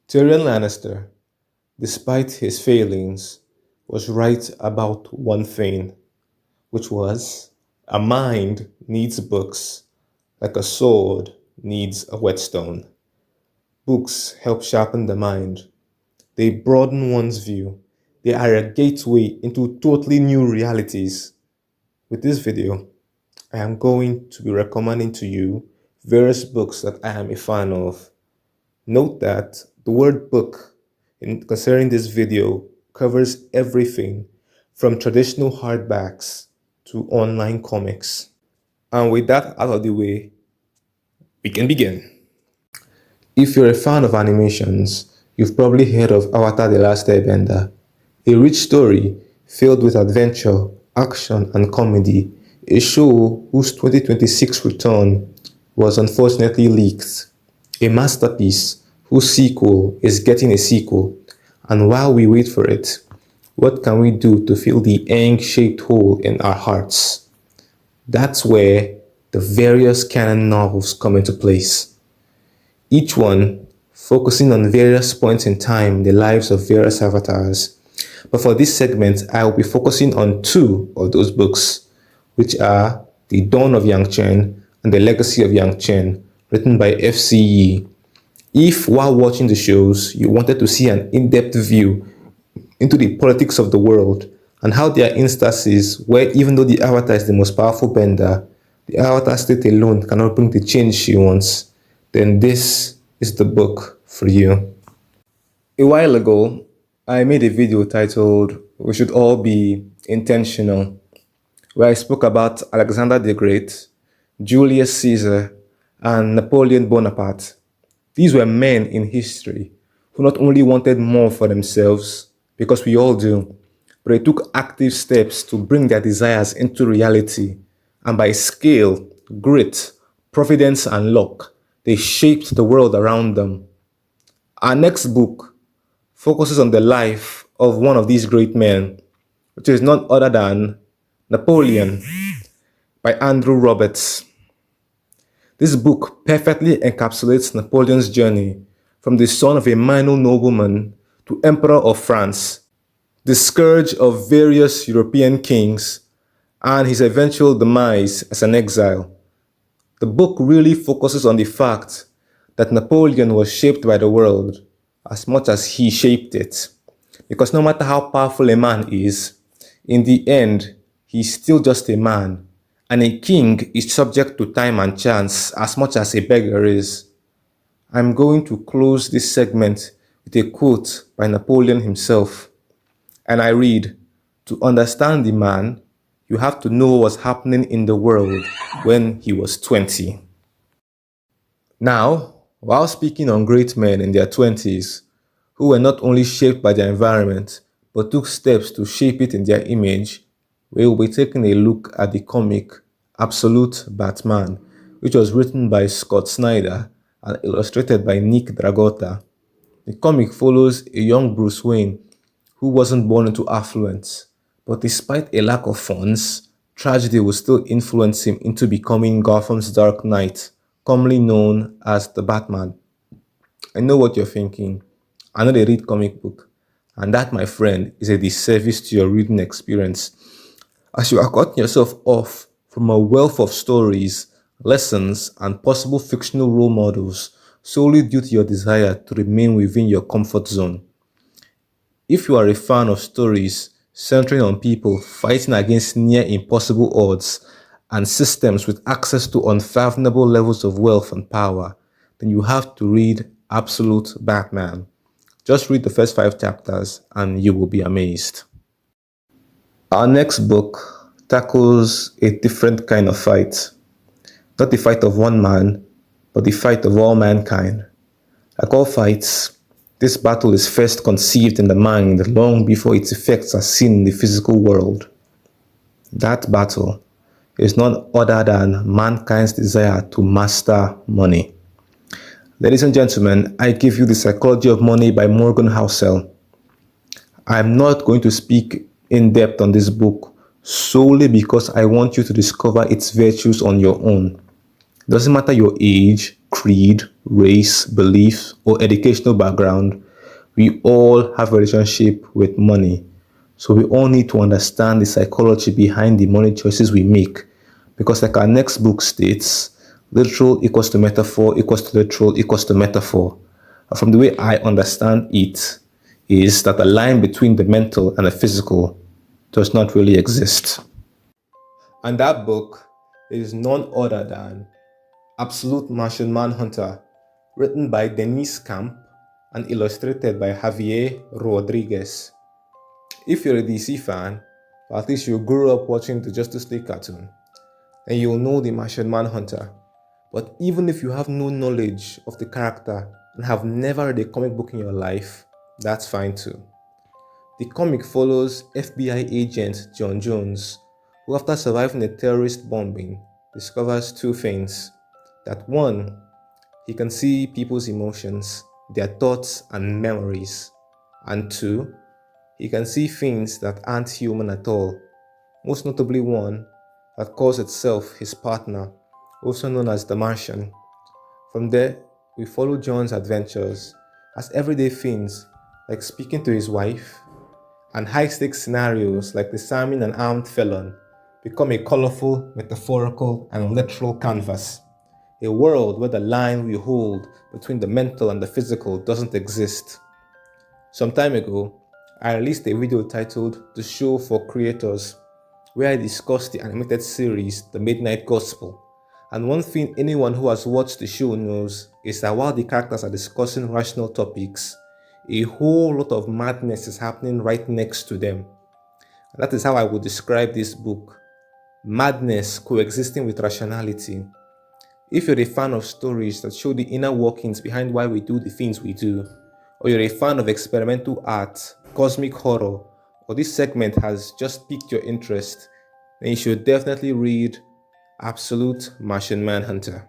Tyrion Lannister, despite his failings, was right about one thing, which was a mind needs books like a sword needs a whetstone. Books help sharpen the mind. They broaden one's view. They are a gateway into totally new realities. With this video, I am going to be recommending to you various books that I am a fan of. Note that the word book in concerning this video covers everything from traditional hardbacks to online comics. And with that out of the way, we can begin. If you're a fan of animations, you've probably heard of Avatar The Last Airbender, a rich story filled with adventure, action, and comedy, a show whose 2026 return was unfortunately leaked, a masterpiece whose sequel is getting a sequel, and while we wait for it, what can we do to fill the Aang-shaped hole in our hearts? That's where the various canon novels come into place, each one focusing on various points in time in the lives of various avatars. But for this segment, I will be focusing on two of those books, which are The Dawn of Yang Chen and The Legacy of Yang Chen, written by F.C. Yee. If, while watching the shows, you wanted to see an in-depth view into the politics of the world and how there are instances where even though the avatar is the most powerful bender, the avatar state alone cannot bring the change she wants, then this is the book for you. A while ago, I made a video titled "We Should All Be Intentional," where I spoke about Alexander the Great, Julius Caesar, and Napoleon Bonaparte. These were men in history who not only wanted more for themselves, because we all do, but they took active steps to bring their desires into reality, and by skill, grit, providence, and luck, they shaped the world around them. Our next book focuses on the life of one of these great men, which is none other than Napoleon by Andrew Roberts. This book perfectly encapsulates Napoleon's journey from the son of a minor nobleman to Emperor of France, the scourge of various European kings, and his eventual demise as an exile. The book really focuses on the fact that Napoleon was shaped by the world as much as he shaped it. Because no matter how powerful a man is, in the end, he's still just a man. And a king is subject to time and chance as much as a beggar is. I'm going to close this segment with a quote by Napoleon himself. And I read, "To understand the man, you have to know what was happening in the world when he was 20. Now, while speaking on great men in their 20s, who were not only shaped by their environment, but took steps to shape it in their image, we will be taking a look at the comic Absolute Batman, which was written by Scott Snyder and illustrated by Nick Dragotta. The comic follows a young Bruce Wayne who wasn't born into affluence, but despite a lack of funds, tragedy will still influence him into becoming Gotham's Dark Knight, commonly known as the Batman. I know what you're thinking. I know they read comic book, and that, my friend, is a disservice to your reading experience, as you are cutting yourself off from a wealth of stories, lessons, and possible fictional role models solely due to your desire to remain within your comfort zone. If you are a fan of stories centering on people fighting against near impossible odds and systems with access to unfathomable levels of wealth and power, then you have to read Absolute Batman. Just read the first 5 chapters and you will be amazed. Our next book tackles a different kind of fight. Not the fight of one man, but the fight of all mankind. Like all fights, this battle is first conceived in the mind long before its effects are seen in the physical world. That battle is none other than mankind's desire to master money. Ladies and gentlemen, I give you The Psychology of Money by Morgan Housel. I'm not going to speak in depth on this book solely because I want you to discover its virtues on your own. It doesn't matter your age, creed, race, belief, or educational background, we all have a relationship with money. So we all need to understand the psychology behind the money choices we make. Because like our next book states, literal equals to metaphor equals to literal equals to metaphor. And from the way I understand it, is that the line between the mental and the physical does not really exist. And that book is none other than Absolute Martian Manhunter, written by Denise Camp and illustrated by Javier Rodriguez. If you're a DC fan, or at least you grew up watching the Justice League cartoon, then you'll know the Martian Manhunter. But even if you have no knowledge of the character and have never read a comic book in your life, that's fine too. The comic follows FBI agent John Jones, who, after surviving a terrorist bombing, discovers two things. That one, he can see people's emotions, their thoughts, and memories. And two, he can see things that aren't human at all, most notably one that calls itself his partner, also known as the Martian. From there, we follow John's adventures as everyday things like speaking to his wife, and high-stakes scenarios like disarming an armed felon become a colorful, metaphorical, and literal canvas. A world where the line we hold between the mental and the physical doesn't exist. Some time ago, I released a video titled The Show for Creators, where I discussed the animated series The Midnight Gospel. And one thing anyone who has watched the show knows is that while the characters are discussing rational topics, a whole lot of madness is happening right next to them. And that is how I would describe this book: madness coexisting with rationality. If you're a fan of stories that show the inner workings behind why we do the things we do, or you're a fan of experimental art, cosmic horror, or this segment has just piqued your interest, then you should definitely read Absolute Martian Manhunter.